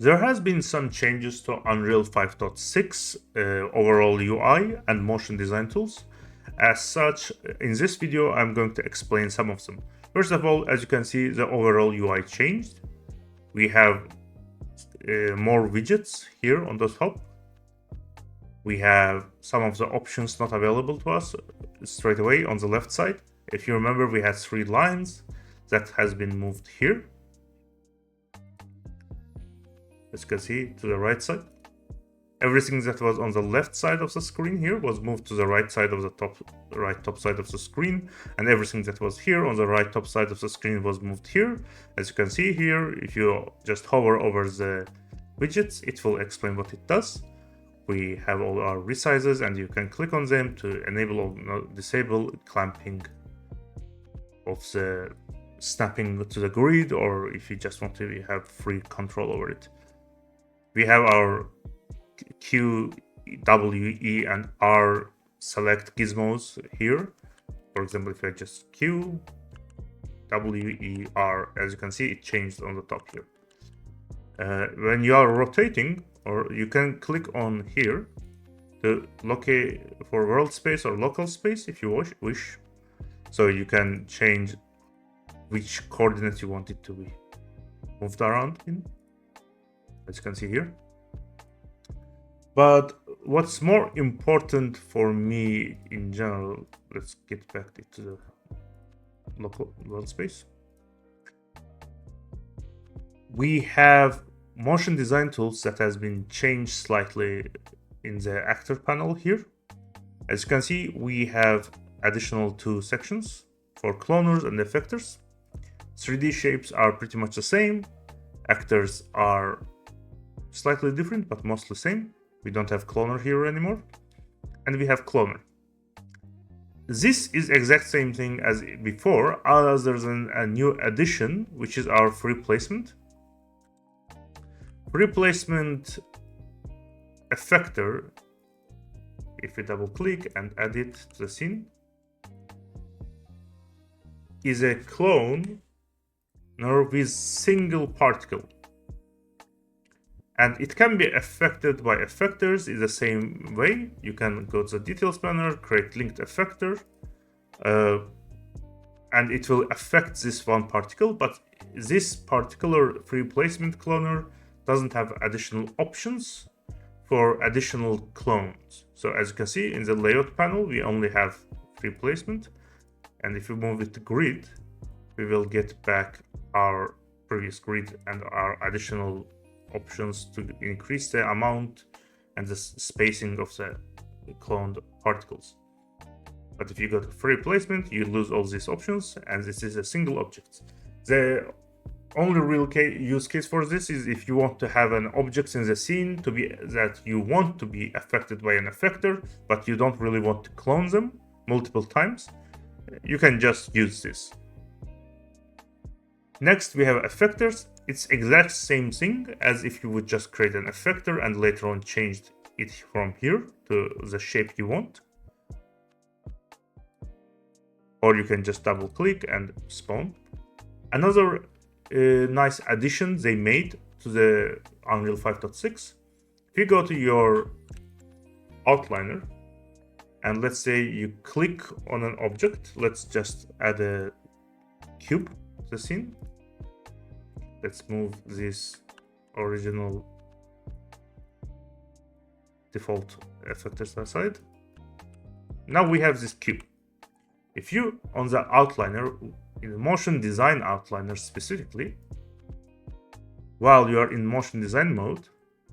There has been some changes to Unreal 5.6 overall UI and motion design tools. As such, in this video, I'm going to explain some of them. First of all, as you can see, the overall UI changed. We have more widgets here on the top. We have some of the options not available to us straight away on the left side. If you remember, we had 3 lines that has been moved here. As you can see, to the right side. Everything that was on the left side of the screen here was moved to the right side of the top side of the screen, and everything that was here on the right top side of the screen was moved here. As you can see here, if you just hover over the widgets, it will explain what it does. We have all our resizes, and you can click on them to enable or disable clamping of the snapping to the grid, or if you just want to have free control over it. We have our Q, W, E, and R select gizmos here. For example, if I just Q, W, E, R, as you can see, it changed on the top here. When you are rotating, or you can click on here to locate for world space or local space if you wish. So you can change which coordinate you want it to be moved around in, as you can see here. But what's more important for me in general, let's get back to the local world space. We have motion design tools that has been changed slightly in the actor panel here. As you can see, we have additional 2 sections for cloners and effectors. 3D shapes are pretty much the same. Actors are slightly different, but mostly same. We don't have cloner here anymore. And we have cloner. This is exact same thing as before, other than a new addition, which is our free placement. Free placement effector, if we double click and add it to the scene, is a clone with single particle. And it can be affected by effectors in the same way. You can go to the details panel, create linked effector, and it will affect this one particle, but this particular free placement cloner doesn't have additional options for additional clones. So as you can see in the layout panel, we only have free placement. And if we move it to grid, we will get back our previous grid and our additional options to increase the amount and the spacing of the cloned particles. But if you go to free placement, you lose all these options, and this is a single object. The only real use case for this is if you want to have an object in the scene to be that you want to be affected by an effector, but you don't really want to clone them multiple times. You can just use this. Next, we have effectors. It's exact same thing as if you would just create an effector and later on changed it from here to the shape you want. Or you can just double click and spawn. Another nice addition they made to the Unreal 5.6. If you go to your outliner and let's say you click on an object, let's just add a cube to the scene. Let's move this original default effectors aside. Now we have this cube. If you, on the outliner, in the motion design outliner specifically, while you are in motion design mode,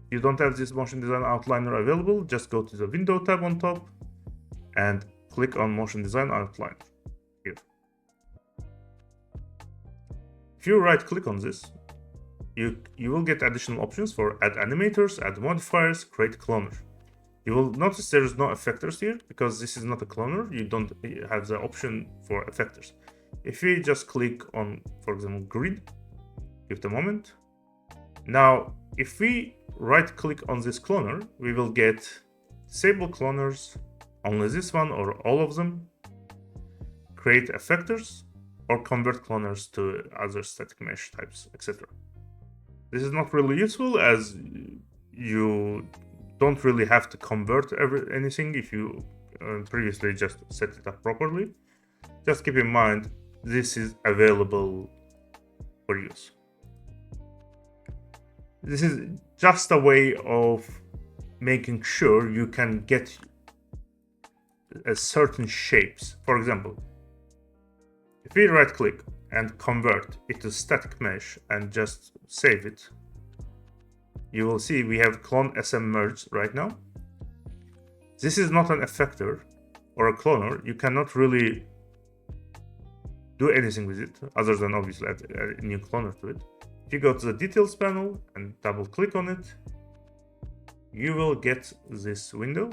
you don't have this motion design outliner available, just go to the window tab on top and click on motion design outliner here. If you right click on this, you will get additional options for add animators, add modifiers, create cloner. You will notice there is no effectors here because this is not a cloner. You don't have the option for effectors. If we just click on, for example, grid, give it a moment. Now, if we right click on this cloner, we will get disable cloners, only this one or all of them, create effectors, or convert cloners to other static mesh types, etc. This is not really useful as you don't really have to convert anything if you previously just set it up properly. Just keep in mind, this is available for use. This is just a way of making sure you can get certain shapes. For example, if we right click and convert it to static mesh and just save it, you will see we have clone SM merged right now. This is not an effector or a cloner. You cannot really do anything with it other than obviously add a new cloner to it. If you go to the details panel and double click on it, you will get this window,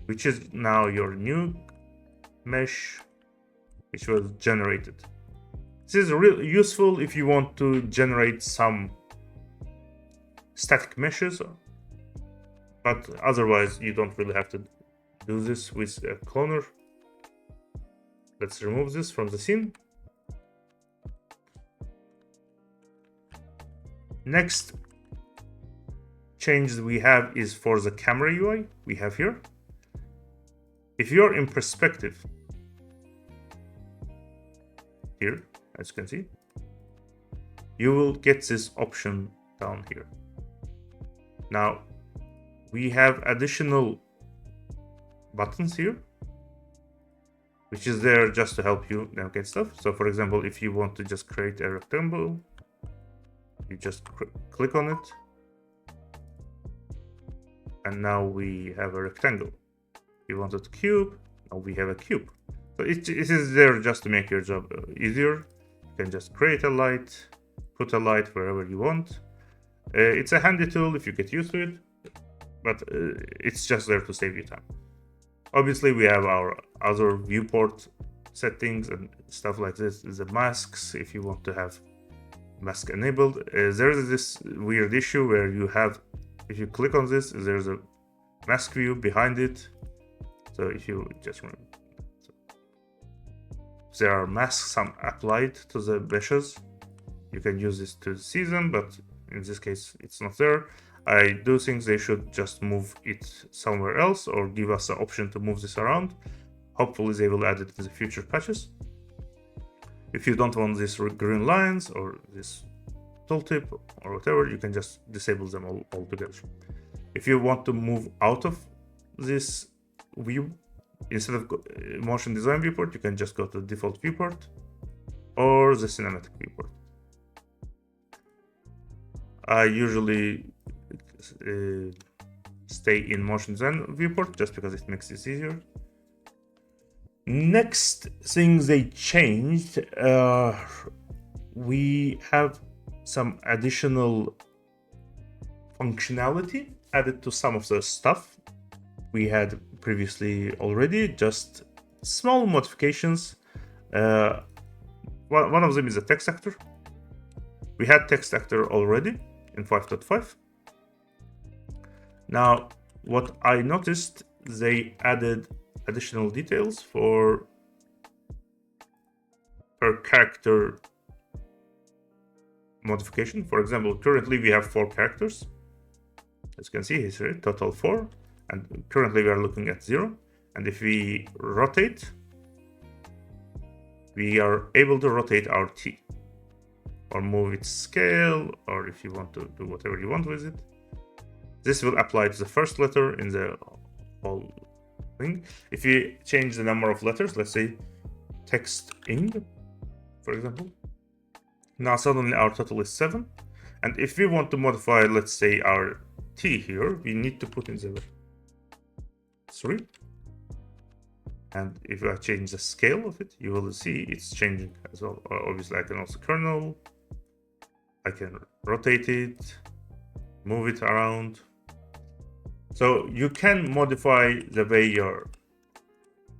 which is now your new mesh, which was generated. This is really useful if you want to generate some static meshes, but otherwise you don't really have to do this with a cloner. Let's remove this from the scene. Next change we have is for the camera UI we have here. If you're in perspective, here, as you can see, you will get this option down here. Now, we have additional buttons here, which is there just to help you navigate stuff. So for example, if you want to just create a rectangle, you just click on it, and now we have a rectangle. If you wanted a cube, now we have a cube. So it is there just to make your job easier. You can just create a light, put a light wherever you want. It's a handy tool if you get used to it, but it's just there to save you time. Obviously, we have our other viewport settings and stuff like this. The masks, if you want to have mask enabled. There is this weird issue where you have, if you click on this, there's a mask view behind it. So if you just remember, there are masks some applied to the meshes. You can use this to see them, but in this case, it's not there. I do think they should just move it somewhere else or give us the option to move this around. Hopefully they will add it in the future patches. If you don't want these green lines or this tooltip or whatever, you can just disable them all together. If you want to move out of this view, instead of motion design viewport, you can just go to the default viewport or the cinematic viewport. I usually stay in motion design viewport just because it makes this easier. Next thing they changed, we have some additional functionality added to some of the stuff we had previously already, just small modifications. One of them is a text actor. We had text actor already in 5.5. Now, what I noticed, they added additional details for per character modification. For example, currently we have 4 characters. As you can see, here, total 4, and currently we are looking at 0. And if we rotate, we are able to rotate our T or move its scale, or if you want to do whatever you want with it. This will apply to the first letter in the whole thing. If you change the number of letters, let's say text ing, for example, now suddenly our total is 7. And if we want to modify, let's say, our T here, we need to put in the 3. And if I change the scale of it, you will see it's changing as well. Obviously, I can also kernel. I can rotate it, move it around. So you can modify the way your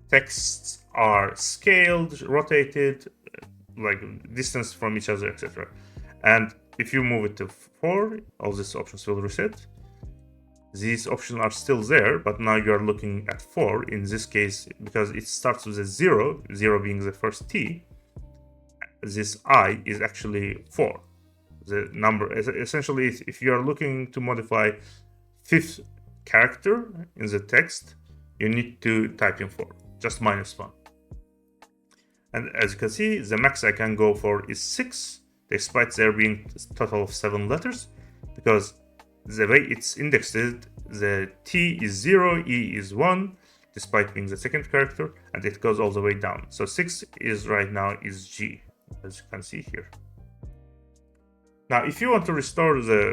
texts are scaled, rotated, like distance from each other, etc. And if you move it to 4, all these options will reset. These options are still there, but now you are looking at 4. In this case, because it starts with a 0, 0 being the first T, this I is actually 4. the number. Essentially, if you are looking to modify 5th character in the text, you need to type in 4, just -1. And as you can see, the max I can go for is 6, despite there being a total of 7 letters, because the way it's indexed, the T is 0, E is 1, despite being the 2nd character, and it goes all the way down. So 6 is right now is G, as you can see here. Now, if you want to restore the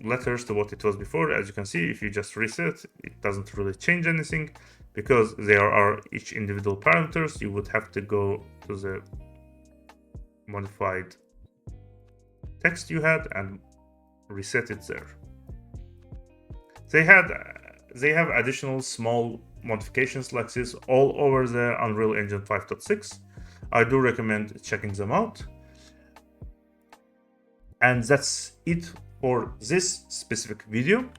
letters to what it was before, as you can see, if you just reset, it doesn't really change anything, because there are each individual parameters. You would have to go to the modified text you had and reset it there. They have additional small modifications like this all over the Unreal Engine 5.6. I do recommend checking them out. And that's it for this specific video.